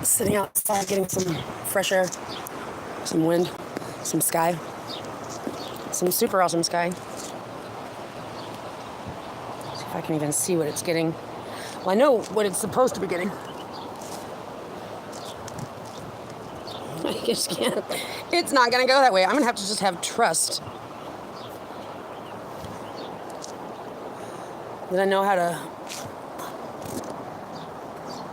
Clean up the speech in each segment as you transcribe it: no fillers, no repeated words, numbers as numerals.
Sitting outside getting some fresh air, some wind, some sky, some super awesome sky. See if I can even see what it's getting. Well, I know what it's supposed to be getting. I just can't. It's not going to go that way. I'm going to have to just have trust that I know how to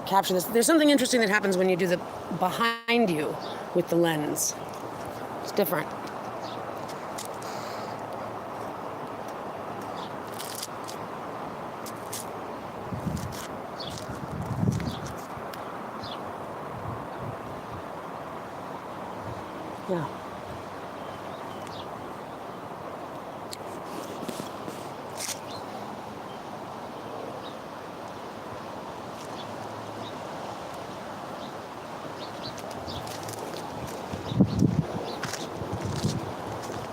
capture this. There's something interesting that happens when you do the behind you with the lens. It's different. Yeah.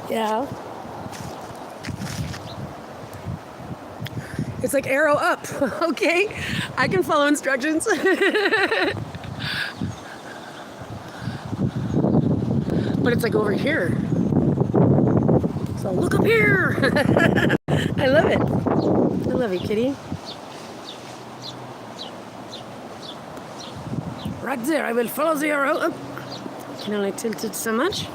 Yeah. It's like arrow up, okay? I can follow instructions. But it's like over here. So look up here. I love it. I love you, kitty. Right there, I will follow the arrow up. Can only tilt it so much.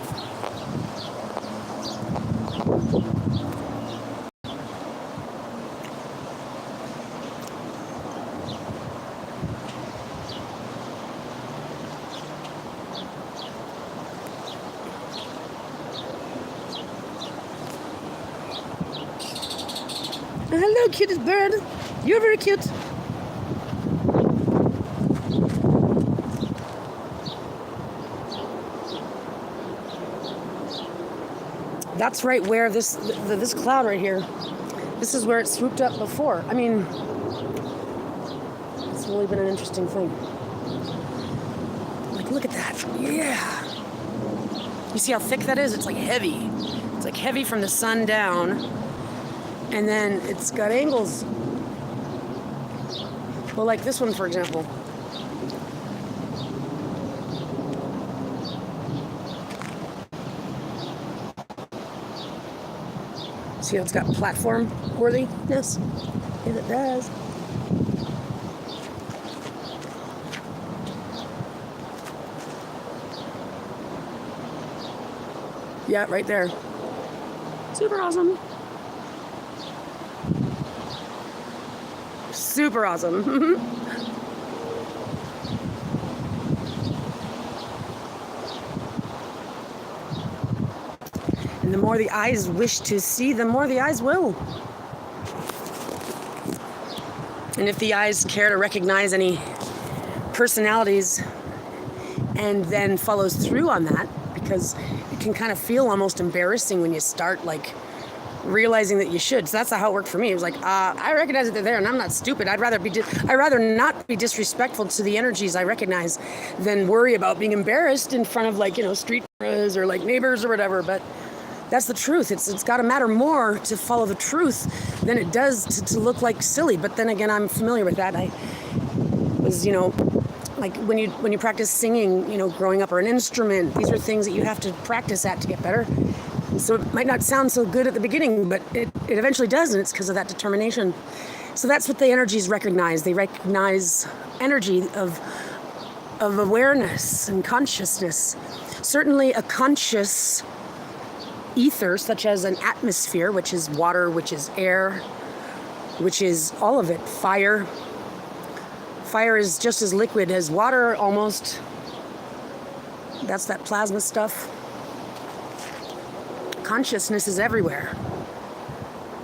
Hello, cutest bird. You're very cute. That's right where this cloud right here, this is where it swooped up before. I mean, it's really been an interesting thing. Like, look at that. Yeah. You see how thick that is? It's like heavy. It's like heavy from the sun down. And then it's got angles. Well, like this one, for example. See how it's got platform worthiness? Yes, it does. Yeah, right there. Super awesome. Super awesome. And the more the eyes wish to see, the more the eyes will. And if the eyes care to recognize any personalities and then follows through on that, because it can kind of feel almost embarrassing when you start like realizing that you should. So that's how it worked for me. It was like, I recognize that they're there, and I'm not stupid. I'd rather not be disrespectful to the energies I recognize than worry about being embarrassed in front of, like, you know, street cameras or like neighbors or whatever. But that's the truth. It's got to matter more to follow the truth than it does to look like silly. But then again, I'm familiar with that. I was, you know, like when you practice singing, you know, growing up, or an instrument, these are things that you have to practice at to get better. So it might not sound so good at the beginning, but it eventually does, and it's because of that determination. So that's what the energies recognize. They recognize energy of awareness and consciousness. Certainly a conscious ether, such as an atmosphere, which is water, which is air, which is all of it. Fire. Fire is just as liquid as water, almost. That's that plasma stuff. Consciousness is everywhere.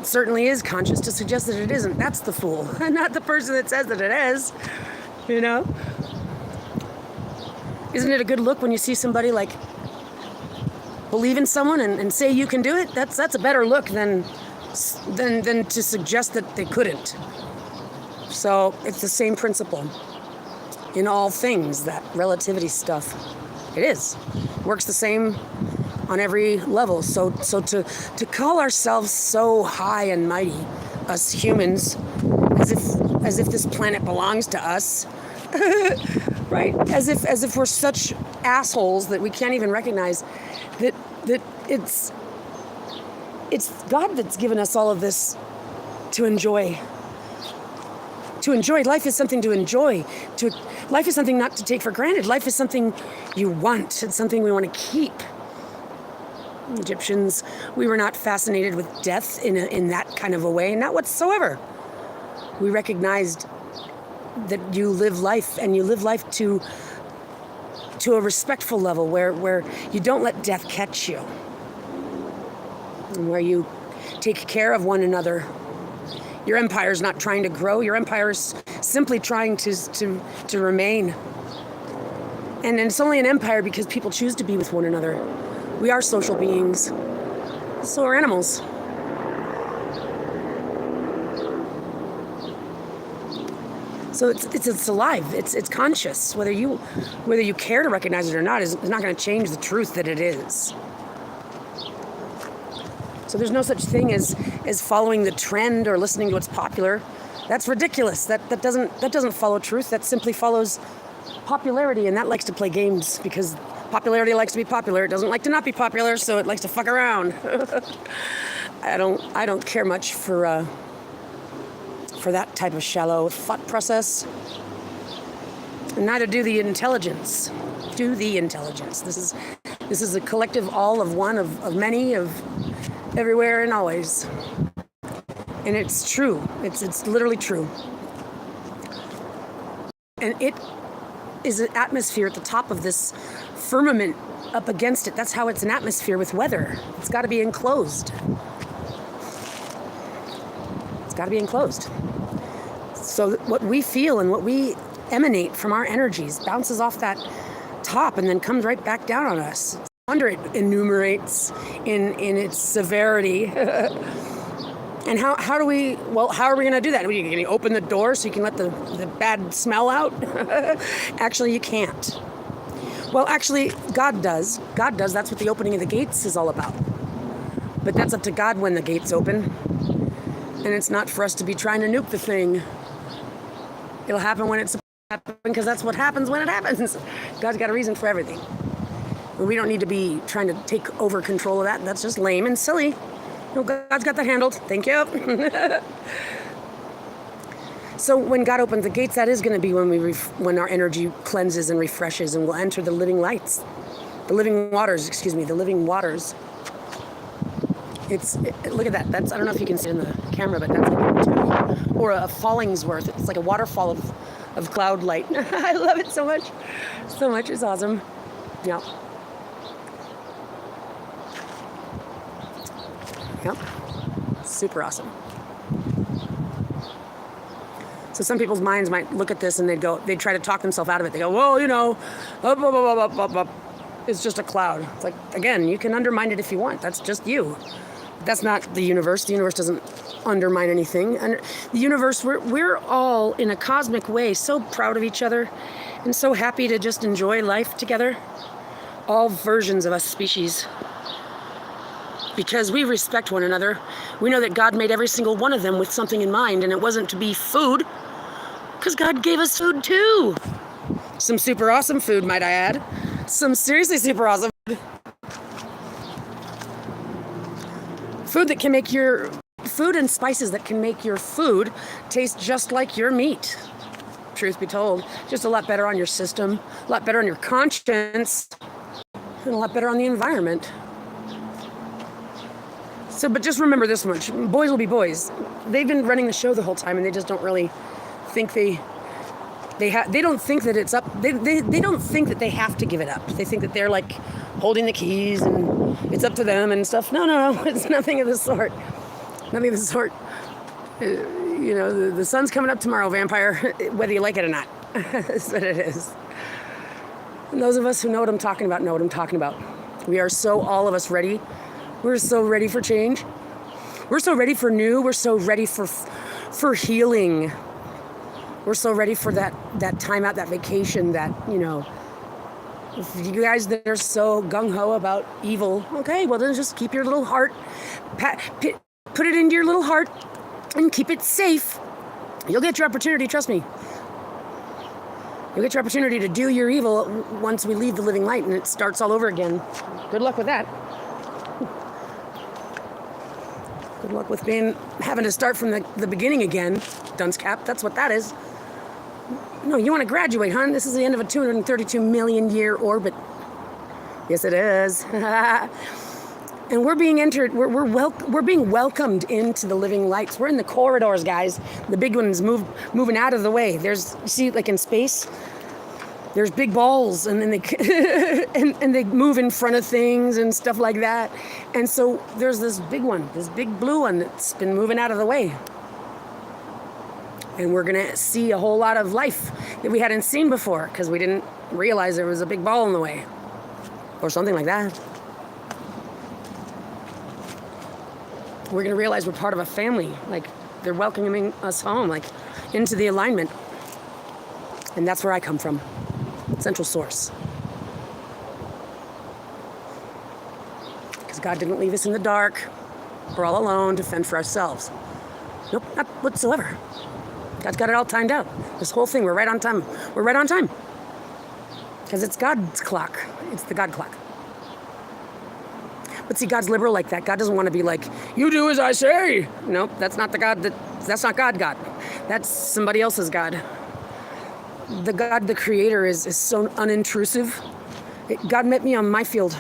It certainly is conscious. To suggest that it isn't, that's the fool, not the person that says that it is, you know? Isn't it a good look when you see somebody, like, believe in someone and say you can do it? That's a better look than to suggest that they couldn't. So it's the same principle in all things, that relativity stuff. It is. Works the same on every level. So to call ourselves so high and mighty, us humans, as if this planet belongs to us. Right? As if we're such assholes that we can't even recognize that it's God that's given us all of this to enjoy. To enjoy. Life is something to enjoy. Life is something not to take for granted. Life is something you want. It's something we want to keep. Egyptians, we were not fascinated with death in that kind of a way, not whatsoever. We recognized that you live life, and you live life to a respectful level where you don't let death catch you, and where you take care of one another. Your empire's not trying to grow. Your empire's simply trying to remain. And it's only an empire because people choose to be with one another. We are social beings. So are animals. So it's alive. It's conscious. Whether you care to recognize it or not is not going to change the truth that it is. So there's no such thing as following the trend or listening to what's popular. That's ridiculous. That doesn't follow truth. That simply follows popularity, and that likes to play games because popularity likes to be popular. It doesn't like to not be popular, so it likes to fuck around. I don't care much for that type of shallow thought process. And neither do the intelligence. This is a collective all of one, of many, of everywhere and always. And it's true. It's literally true. And it is an atmosphere at the top of this firmament up against it. That's how it's an atmosphere with weather. It's got to be enclosed. It's got to be enclosed. So what we feel and what we emanate from our energies bounces off that top and then comes right back down on us. No wonder it enumerates in its severity. And how are we going to do that? Are we going to open the door so you can let the bad smell out? Actually, you can't. Well, actually, God does. God does. That's what the opening of the gates is all about. But that's up to God when the gates open. And it's not for us to be trying to nuke the thing. It'll happen when it's supposed to happen, because that's what happens when it happens. God's got a reason for everything. And we don't need to be trying to take over control of that. That's just lame and silly. No, God's got that handled. Thank you. So when God opens the gates, that is going to be when our energy cleanses and refreshes, and we'll enter the living lights, the living waters. Look at that. I don't know if you can see it in the camera, but that's like or a Fallingsworth. It's like a waterfall of cloud light. I love it so much. So much. It's awesome. Yeah. Yep. Super awesome. So some people's minds might look at this and they'd try to talk themselves out of it. They go, well, it's just a cloud. It's like, again, you can undermine it if you want. That's just you. That's not the universe. The universe doesn't undermine anything. And the universe, we're all in a cosmic way so proud of each other and so happy to just enjoy life together. All versions of us species. Because we respect one another. We know that God made every single one of them with something in mind, and it wasn't to be food, because God gave us food too. Some super awesome food, might I add. Some seriously super awesome food. Food and spices that can make your food taste just like your meat. Truth be told, just a lot better on your system, a lot better on your conscience, and a lot better on the environment. So, but just remember this much: boys will be boys. They've been running the show the whole time, and they just don't really think they don't think that it's up. They don't think that they have to give it up. They think that they're like holding the keys and it's up to them and stuff. No. It's nothing of the sort. Nothing of the sort. The sun's coming up tomorrow, vampire, whether you like it or not. That's what it is. And those of us who know what I'm talking about know what I'm talking about. We are so, all of us, ready. We're so ready for change. We're so ready for new. We're so ready for healing. We're so ready for that time out, that vacation, that, if you guys that are so gung-ho about evil, okay, well then just keep your little heart, put it into your little heart and keep it safe. You'll get your opportunity, trust me. You'll get your opportunity to do your evil once we leave the living light and it starts all over again. Good luck with that. Good luck with having to start from the beginning again, dunce cap. That's what that is. No, you want to graduate, hon. This is the end of a 232 million year orbit. Yes, it is. And we're being entered. We're being welcomed into the living lights. We're in the corridors, guys. The big ones moving out of the way. There's, you see, like in space, there's big balls, and then they and they move in front of things and stuff like that. And so there's this big one, this big blue one that's been moving out of the way. And we're gonna see a whole lot of life that we hadn't seen before because we didn't realize there was a big ball in the way, or something like that. We're gonna realize we're part of a family. Like they're welcoming us home, like into the alignment. And that's where I come from. Central source. Because God didn't leave us in the dark. We're all alone to fend for ourselves. Nope, not whatsoever. God's got it all timed out. This whole thing, we're right on time. We're right on time. Because it's God's clock. It's the God clock. But see, God's liberal like that. God doesn't want to be like, you do as I say. Nope, that's not the God that's not God. That's somebody else's God. The God, the creator, is so unintrusive. God met me on my field.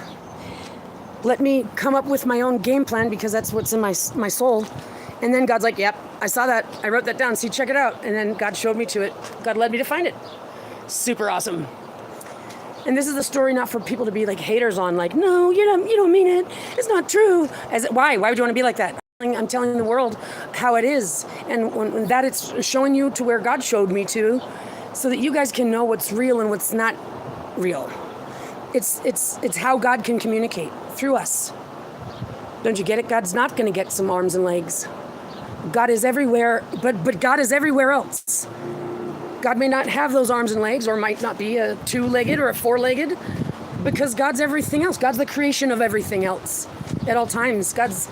Let me come up with my own game plan because that's what's in my soul. And then God's like, yep, I saw that. I wrote that down. See, check it out. And then God showed me to it. God led me to find it. Super awesome. And this is the story not for people to be like haters on, like, no, you don't mean it. It's not true. Why? Why would you want to be like that? I'm telling the world how it is. And when that it's showing you to where God showed me to, so that you guys can know what's real and what's not real. It's how God can communicate through us. Don't you get it? God's not going to get some arms and legs. God is everywhere, but God is everywhere else. God may not have those arms and legs, or might not be a two-legged or a four-legged, because God's everything else. God's the creation of everything else at all times. God's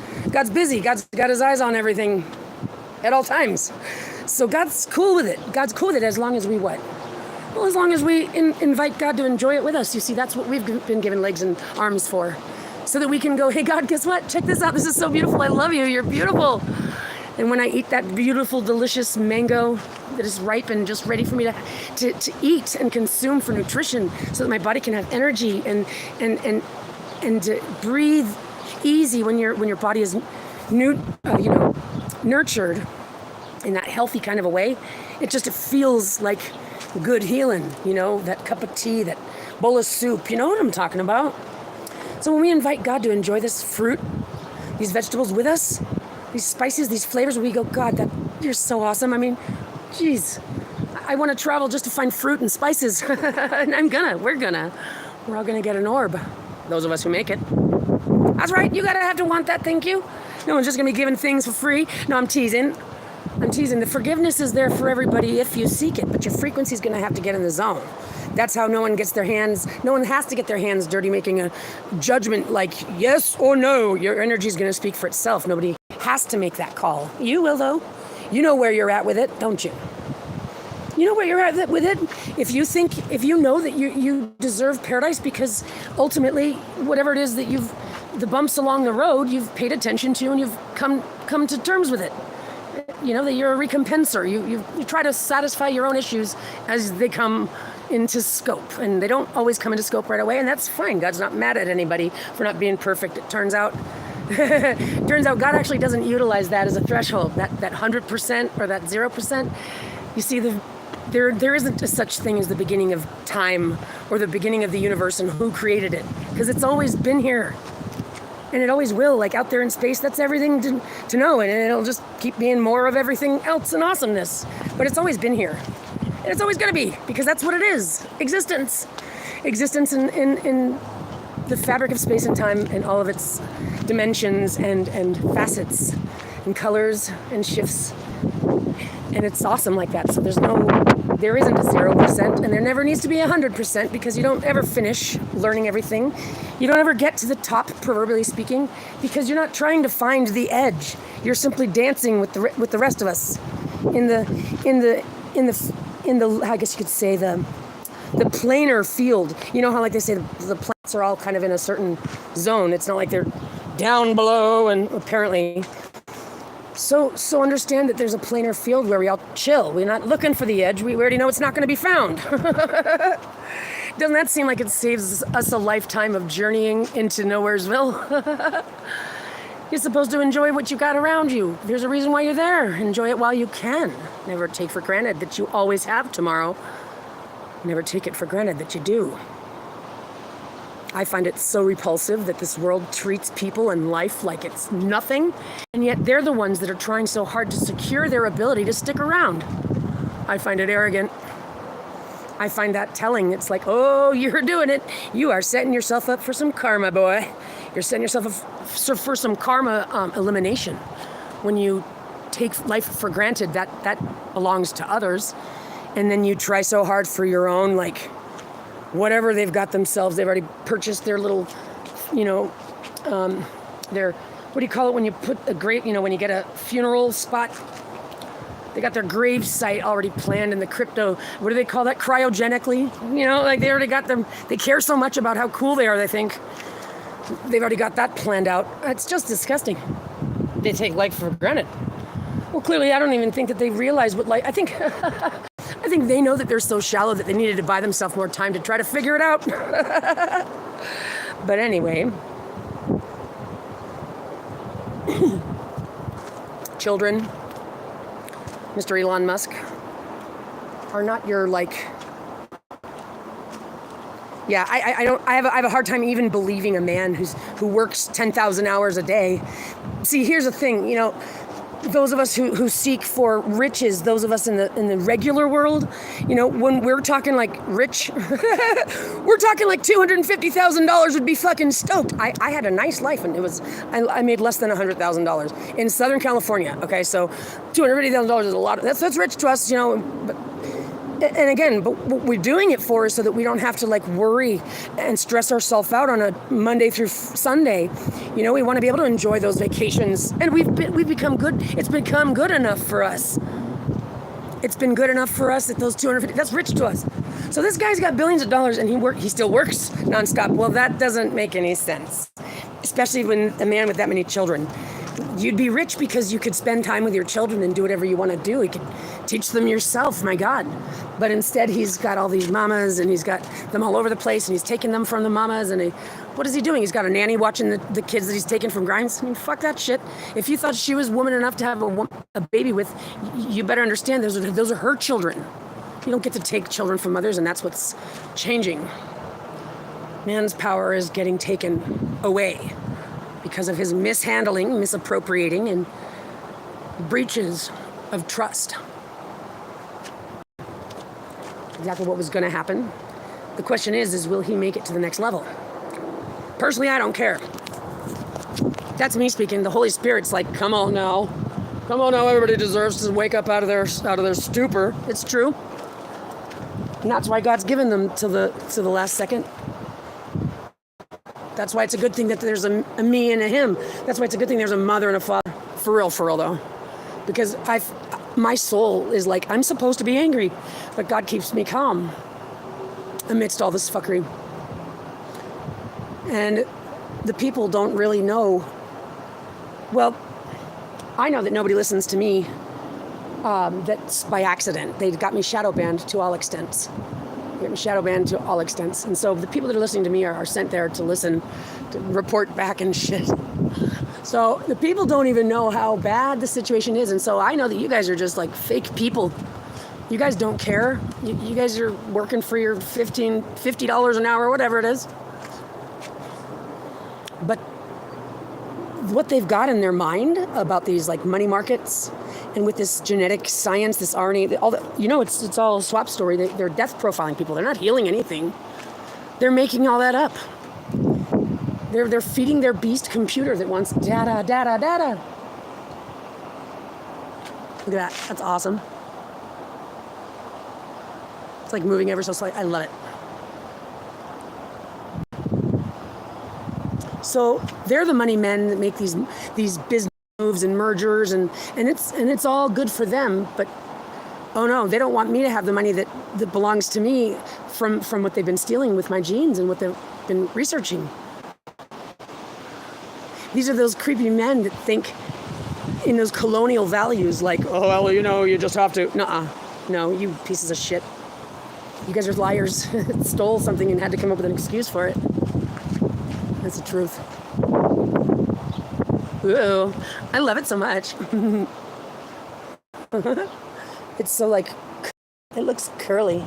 busy. God's got his eyes on everything at all times. So God's cool with it. God's cool with it as long as we what? Well, as long as we invite God to enjoy it with us. You see, that's what we've been given legs and arms for. So that we can go, hey, God, guess what? Check this out. This is so beautiful. I love you. You're beautiful. And when I eat that beautiful, delicious mango that is ripe and just ready for me to eat and consume for nutrition so that my body can have energy and to breathe easy when your body is nurtured in that healthy kind of a way, it feels like good healing, that cup of tea, that bowl of soup, you know what I'm talking about? So when we invite God to enjoy this fruit, these vegetables with us, these spices, these flavors, we go, God, you're so awesome. I mean, geez, I want to travel just to find fruit and spices. And we're all gonna get an orb. Those of us who make it. That's right, you gotta have to want that, thank you. No one's just gonna be giving things for free. No, I'm teasing. The forgiveness is there for everybody if you seek it, but your frequency is going to have to get in the zone. That's how no one has to get their hands dirty making a judgment like yes or no. Your energy is going to speak for itself. Nobody has to make that call. You will, though. You know where you're at with it, don't you? You know where you're at with it? If you know that you deserve paradise because ultimately, whatever it is that the bumps along the road, you've paid attention to and you've come to terms with it. That you're a recompenser. You try to satisfy your own issues as they come into scope. And they don't always come into scope right away, and that's fine. God's not mad at anybody for not being perfect. It turns out God actually doesn't utilize that as a threshold, that 100% or that 0%. You see, there isn't a such thing as the beginning of time or the beginning of the universe and who created it, because it's always been here. And it always will, like out there in space, that's everything to know. And it'll just keep being more of everything else and awesomeness. But it's always been here. And it's always going to be, because that's what it is. Existence. Existence in the fabric of space and time and all of its dimensions and facets and colors and shifts. And it's awesome like that. So there isn't a 0%, and there never needs to be 100%, because you don't ever finish learning everything. You don't ever get to the top, proverbially speaking, because you're not trying to find the edge. You're simply dancing with the rest of us. in the I guess you could say the planar field. You know how like they say the planets are all kind of in a certain zone. It's not like they're down below, and apparently. So understand that there's a planar field where we all chill. We're not looking for the edge. We already know it's not going to be found. Doesn't that seem like it saves us a lifetime of journeying into Nowheresville? You're supposed to enjoy what you got around you. There's a reason why you're there. Enjoy it while you can. Never take for granted that you always have tomorrow. Never take it for granted that you do. I find it so repulsive that this world treats people and life like it's nothing, and yet they're the ones that are trying so hard to secure their ability to stick around. I find it arrogant. I find that telling. It's like, oh, you're doing it. You are setting yourself up for some karma, boy. You're setting yourself up for some karma elimination. When you take life for granted, that belongs to others, and then you try so hard for your own, like, whatever they've got themselves. They've already purchased their little, their, what do you call it when you put a grave, when you get a funeral spot? They got their grave site already planned in the crypto, what do they call that? Cryogenically? Like they already got them, they care so much about how cool they are, they think. They've already got that planned out. It's just disgusting. They take life for granted. Well, clearly I don't even think that they realize what life, I think they know that they're so shallow that they needed to buy themselves more time to try to figure it out. But anyway, children, Mr. Elon Musk, are not your I have a hard time even believing a man who works 10,000 hours a day. See, here's the thing, those of us who seek for riches, those of us in the regular world, when we're talking like rich, we're talking like $250,000 would be fucking stoked. I had a nice life, and I made less than $100,000 in Southern California. Okay, so $250,000 is a lot. That's rich to us, but. And again, but what we're doing it for is so that we don't have to worry and stress ourselves out on a Monday through Sunday. We want to be able to enjoy those vacations, and we've become good. It's become good enough for us. It's been good enough for us that those 250. That's rich to us. So this guy's got billions of dollars, and he still works nonstop. Well, that doesn't make any sense, especially when a man with that many children. You'd be rich because you could spend time with your children and do whatever you want to do. You could teach them yourself, my God. But instead, he's got all these mamas, and he's got them all over the place, and he's taking them from the mamas, and what is he doing? He's got a nanny watching the kids that he's taking from Grimes. I mean, fuck that shit. If you thought she was woman enough to have a baby with, you better understand those are her children. You don't get to take children from mothers, and that's what's changing. Man's power is getting taken away because of his mishandling, misappropriating, and breaches of trust. Exactly what was going to happen. The question is will he make it to the next level? Personally, I don't care. That's me speaking. The Holy Spirit's like, come on now. Come on now, everybody deserves to wake up out of their stupor. It's true. And that's why God's given them to the last second. That's why it's a good thing that there's a me and a him. That's why it's a good thing there's a mother and a father. For real though. Because my soul is like, I'm supposed to be angry, but God keeps me calm amidst all this fuckery. And the people don't really know. Well, I know that nobody listens to me. That's by accident. They got me shadow banned to all extents. And so the people that are listening to me are sent there to listen, to report back and shit. So the people don't even know how bad the situation is. And so I know that you guys are just like fake people. You guys don't care. You guys are working for your $50 an hour, whatever it is. But what they've got in their mind about these money markets, and with this genetic science, this RNA, all it's all a swap story. They're death profiling people. They're not healing anything. They're making all that up. They're feeding their beast computer that wants data. Look at that. That's awesome. It's like moving ever so slightly. I love it. So they're the money men that make these business moves and mergers, and it's all good for them. But oh no, they don't want me to have the money that belongs to me from what they've been stealing with my genes and what they've been researching. These are those creepy men that think in those colonial values, like, oh, well, you just have to. Nuh-uh. No, you pieces of shit. You guys are liars. Stole something and had to come up with an excuse for it. That's the truth. Ooh, I love it so much. It's so like, it looks curly.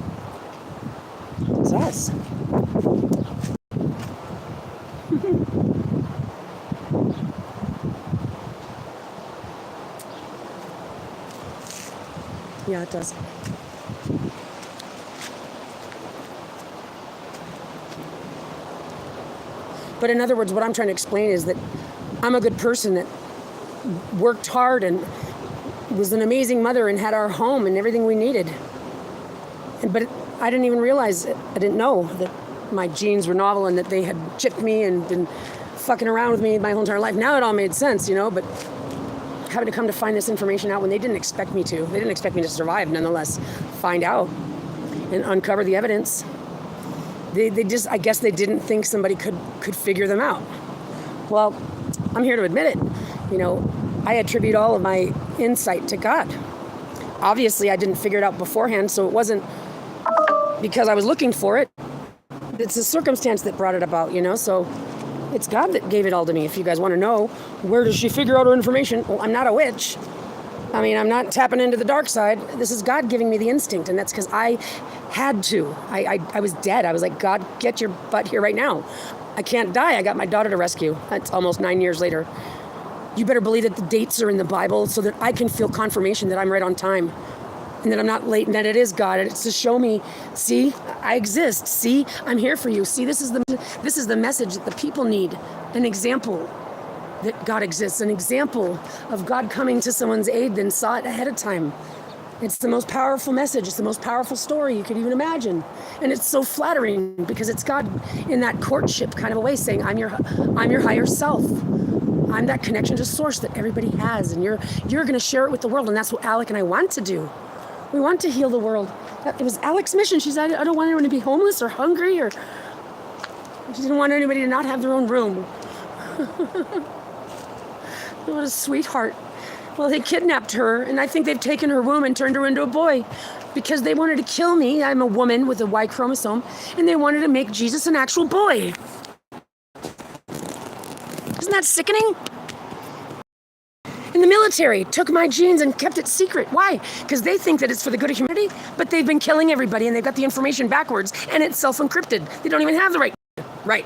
It's us. Yeah, it does. But in other words, what I'm trying to explain is that I'm a good person that worked hard and was an amazing mother and had our home and everything we needed. But I didn't even realize it. I didn't know that my genes were novel and that they had chipped me and been fucking around with me my whole entire life. Now it all made sense, but having to come to find this information out when they didn't expect me to. They didn't expect me to survive, nonetheless, find out and uncover the evidence. They just, I guess they didn't think somebody could figure them out. Well, I'm here to admit it. I attribute all of my insight to God. Obviously, I didn't figure it out beforehand, so it wasn't because I was looking for it. It's a circumstance that brought it about, so it's God that gave it all to me. If you guys want to know, where does she figure out her information? Well, I'm not a witch. I'm not tapping into the dark side. This is God giving me the instinct, and that's because I had to. I was dead. I was like, God, get your butt here right now. I can't die. I got my daughter to rescue. That's almost 9 years later. You better believe that the dates are in the Bible so that I can feel confirmation that I'm right on time and that I'm not late and that it is God. And it's to show me, see, I exist. See, I'm here for you. See, this is the message that the people need. An example that God exists. An example of God coming to someone's aid and saw it ahead of time. It's the most powerful message. It's the most powerful story you could even imagine. And it's so flattering because it's God in that courtship kind of a way saying, I'm your higher self. I'm that connection to source that everybody has, and you're going to share it with the world, and that's what Alec and I want to do. We want to heal the world. It was Alec's mission. She said, I don't want anyone to be homeless or hungry, or she didn't want anybody to not have their own room. What a sweetheart. Well, they kidnapped her, and I think they've taken her womb and turned her into a boy because they wanted to kill me. I'm a woman with a Y chromosome, and they wanted to make Jesus an actual boy. Isn't that sickening? And the military took my genes and kept it secret. Why? Because they think that it's for the good of humanity, but they've been killing everybody, and they've got the information backwards, and it's self-encrypted. They don't even have the right.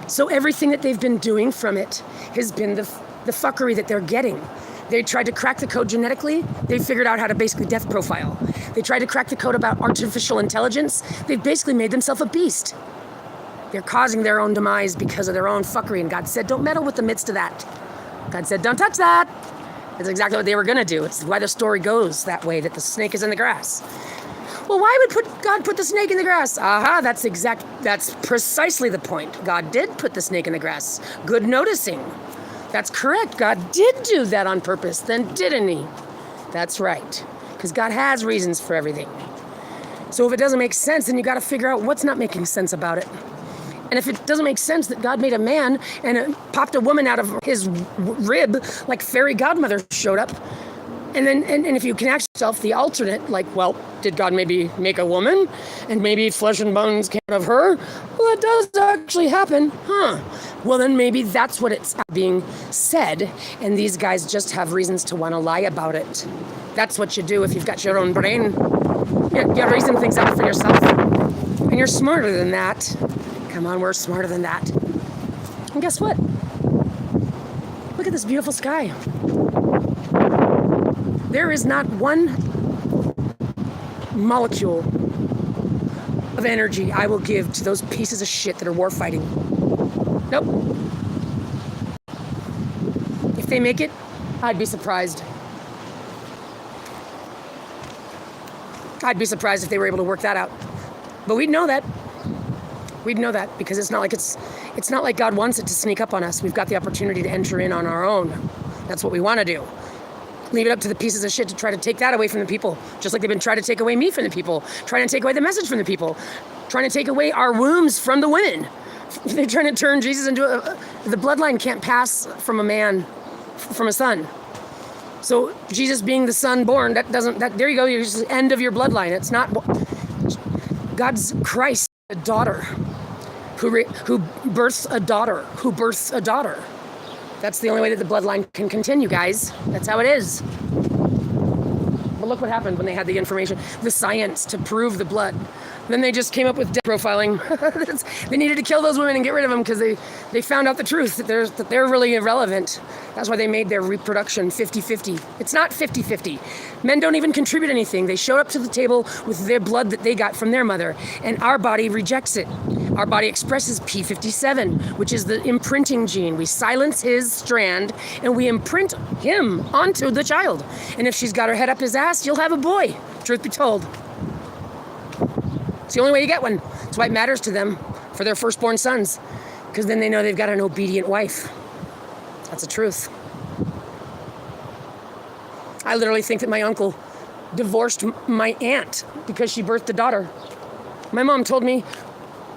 So everything that they've been doing from it has been the fuckery that they're getting. They tried to crack the code genetically. They figured out how to basically death profile. They tried to crack the code about artificial intelligence. They've basically made themselves a beast. They're causing their own demise because of their own fuckery. And God said, don't meddle with the midst of that. God said, don't touch that. That's exactly what they were going to do. It's why the story goes that way, that the snake is in the grass. Well, why would God put the snake in the grass? Aha, that's precisely the point. God did put the snake in the grass. Good noticing. That's correct. God did do that on purpose, then didn't he? That's right. Because God has reasons for everything. So if it doesn't make sense, then you got to figure out what's not making sense about it. And if it doesn't make sense that God made a man and popped a woman out of his rib, like fairy godmother showed up, and then and if you can ask yourself the alternate, like, well, did God maybe make a woman and maybe flesh and bones came out of her? Well, that does actually happen, huh? Well, then maybe that's what it's being said, and these guys just have reasons to want to lie about it. That's what you do if you've got your own brain. You reason things out for yourself, and you're smarter than that. Come on, we're smarter than that. And guess what? Look at this beautiful sky. There is not one molecule of energy I will give to those pieces of shit that are war fighting. Nope. If they make it, I'd be surprised. I'd be surprised if they were able to work that out. But we'd know that. We'd know that because it's not like God wants it to sneak up on us. We've got the opportunity to enter in on our own. That's what we want to do. Leave it up to the pieces of shit to try to take that away from the people, just like they've been trying to take away me from the people, trying to take away the message from the people, trying to take away our wombs from the women. They're trying to turn Jesus into the bloodline can't pass from a man, from a son. So Jesus being the son born, there you go, you're just the end of your bloodline. It's not God's Christ, a daughter who births a daughter. That's the only way that the bloodline can continue, guys. That's how it is. But look what happened when they had the information, the science to prove the blood. Then they just came up with profiling. They needed to kill those women and get rid of them because they found out the truth, that they're really irrelevant. That's why they made their reproduction 50-50. It's not 50-50. Men don't even contribute anything. They show up to the table with their blood that they got from their mother, and our body rejects it. Our body expresses P57, which is the imprinting gene. We silence his strand, and we imprint him onto the child. And if she's got her head up his ass, you'll have a boy, truth be told. It's the only way you get one. That's why it matters to them for their firstborn sons, because then they know they've got an obedient wife. That's the truth. I literally think that my uncle divorced my aunt because she birthed a daughter. My mom told me,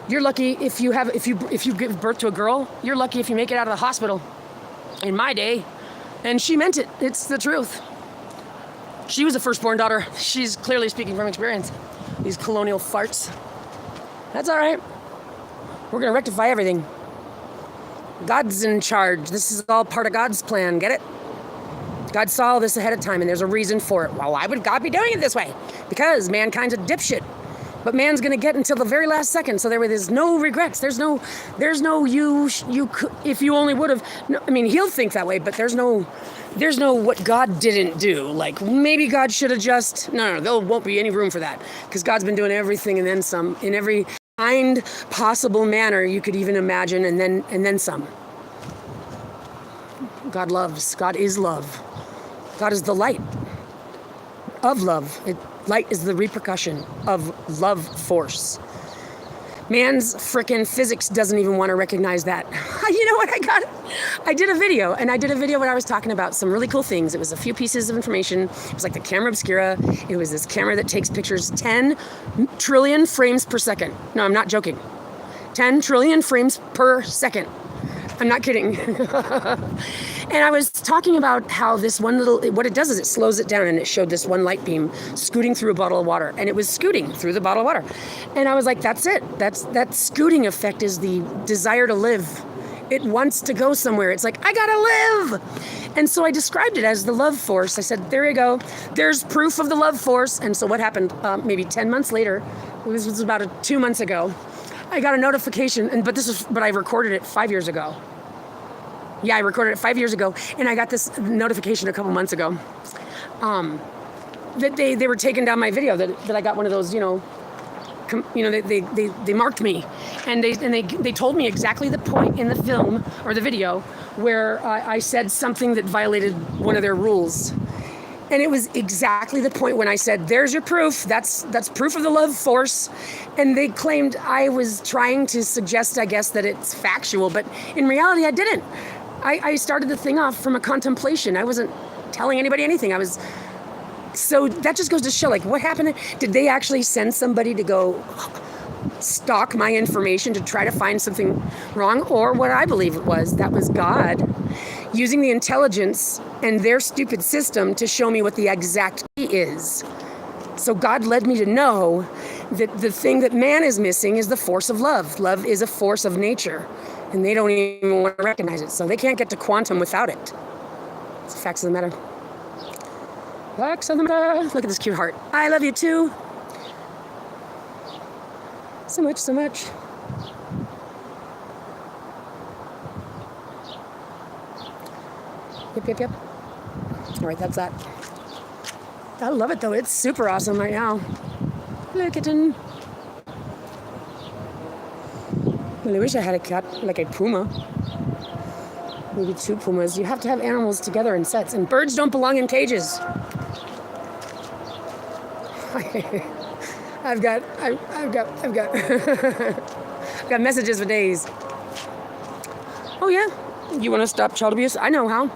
"You're lucky if you give birth to a girl. You're lucky if you make it out of the hospital." In my day, and she meant it. It's the truth. She was a firstborn daughter. She's clearly speaking from experience. These colonial farts. That's all right. We're going to rectify everything. God's in charge. This is all part of God's plan. Get it? God saw all this ahead of time, and there's a reason for it. Well, why would God be doing it this way? Because mankind's a dipshit. But man's going to get until the very last second, so there's no regrets. There's no you could, if you only would have. No, I mean, he'll think that way, but there's no what God didn't do. Like, maybe God should have just... No, there won't be any room for that. Because God's been doing everything and then some, in every kind possible manner you could even imagine, and then some. God loves. God is love. God is the light of love. Light is the repercussion of love force. Man's frickin' physics doesn't even want to recognize that. You know what I did a video where I was talking about some really cool things. It was a few pieces of information. It was like the camera obscura. It was this camera that takes pictures 10 trillion frames per second. No, I'm not joking. 10 trillion frames per second. I'm not kidding. And I was talking about how this one what it does is it slows it down, and it showed this one light beam scooting through a bottle of water, and it was scooting through the bottle of water. And I was like, that's it. That scooting effect is the desire to live. It wants to go somewhere. It's like, I gotta live. And so I described it as the love force. I said, there you go. There's proof of the love force. And so what happened, maybe 10 months later, this was about 2 months ago, I got a notification, but I recorded it 5 years ago. Yeah, I recorded it 5 years ago, and I got this notification a couple months ago that they were taking down my video, that I got one of those, they marked me, and they told me exactly the point in the film or the video where I said something that violated one of their rules. And it was exactly the point when I said, there's your proof, that's proof of the love force. And they claimed I was trying to suggest, I guess, that it's factual, but in reality I didn't. I started the thing off from a contemplation. I wasn't telling anybody anything. So that just goes to show, like, what happened? Did they actually send somebody to go stalk my information to try to find something wrong? Or what I believe it was, that was God using the intelligence and their stupid system to show me what the exact is. So God led me to know that the thing that man is missing is the force of love. Love is a force of nature, and they don't even want to recognize it. So they can't get to quantum without it. It's the facts of the matter. Facts of the matter. Look at this cute heart. I love you too. So much, so much. Yep. All right, that's that. I love it though. It's super awesome right now. Look at it. Well, I wish I had a cat, like a puma. Maybe 2 pumas. You have to have animals together in sets, and birds don't belong in cages. I've got Got messages for days. Oh yeah, you want to stop child abuse? I know how.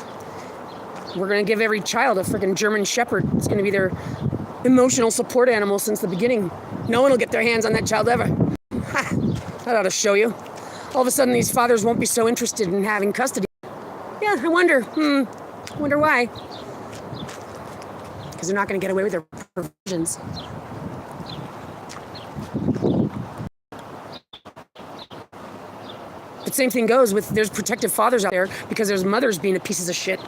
We're going to give every child a freaking German Shepherd. It's going to be their emotional support animal since the beginning. No one will get their hands on that child ever. Ha! That ought to show you. All of a sudden, these fathers won't be so interested in having custody. Yeah, I wonder. I wonder why. Because they're not going to get away with their provisions. But same thing goes with there's protective fathers out there because there's mothers being a pieces of shit.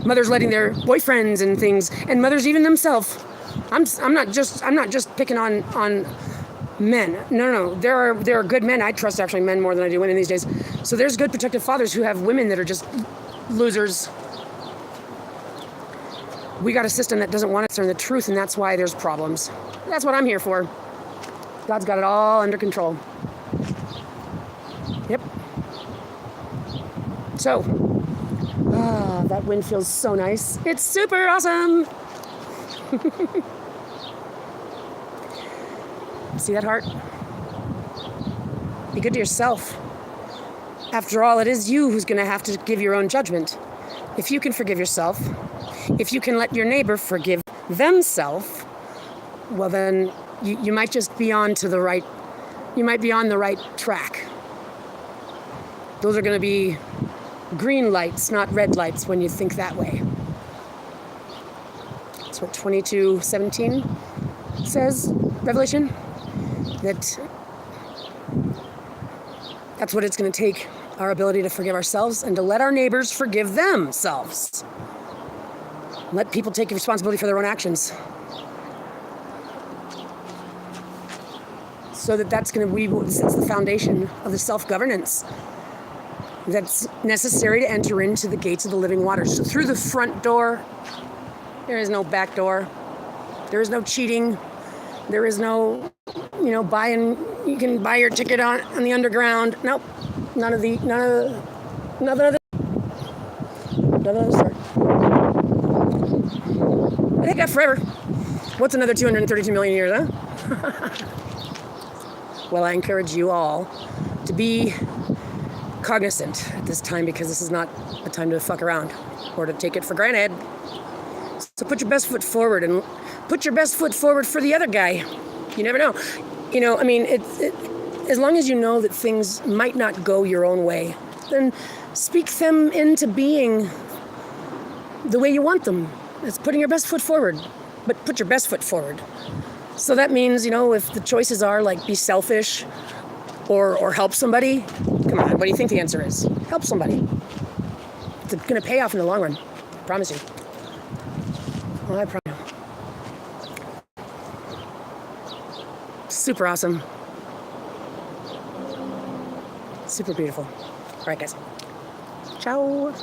Mothers letting their boyfriends and things, and mothers even themselves. I'm not just picking on men. No. There are good men. I trust actually men more than I do women these days. So there's good protective fathers who have women that are just losers. We got a system that doesn't want to learn the truth, and that's why there's problems. That's what I'm here for. God's got it all under control. Yep. So, that wind feels so nice. It's super awesome. See that heart? Be good to yourself. After all, it is you who's going to have to give your own judgment. If you can forgive yourself, if you can let your neighbor forgive themselves, well then you might just be on to the right, you might be on the right track. Those are going to be green lights, not red lights when you think that way. That's what 22:17 says, Revelation. That's what it's going to take, our ability to forgive ourselves and to let our neighbors forgive themselves. Let people take responsibility for their own actions. So that's going to be what sets the foundation of the self-governance that's necessary to enter into the gates of the living waters. So through the front door, there is no back door. There is no cheating. There is no, buying. You can buy your ticket on the underground. Nope. None of the sort. I think that forever. What's another 232 million years, huh? Well, I encourage you all to be cognizant at this time, because this is not a time to fuck around or to take it for granted. So put your best foot forward, and put your best foot forward for the other guy. You never know. As long as you know that things might not go your own way, then speak them into being the way you want them. It's putting your best foot forward, but put your best foot forward. So that means, if the choices are like be selfish or help somebody, come on, what do you think the answer is? Help somebody. It's going to pay off in the long run. I promise you. Well, I promise you. Super awesome. Super beautiful. All right, guys. Ciao.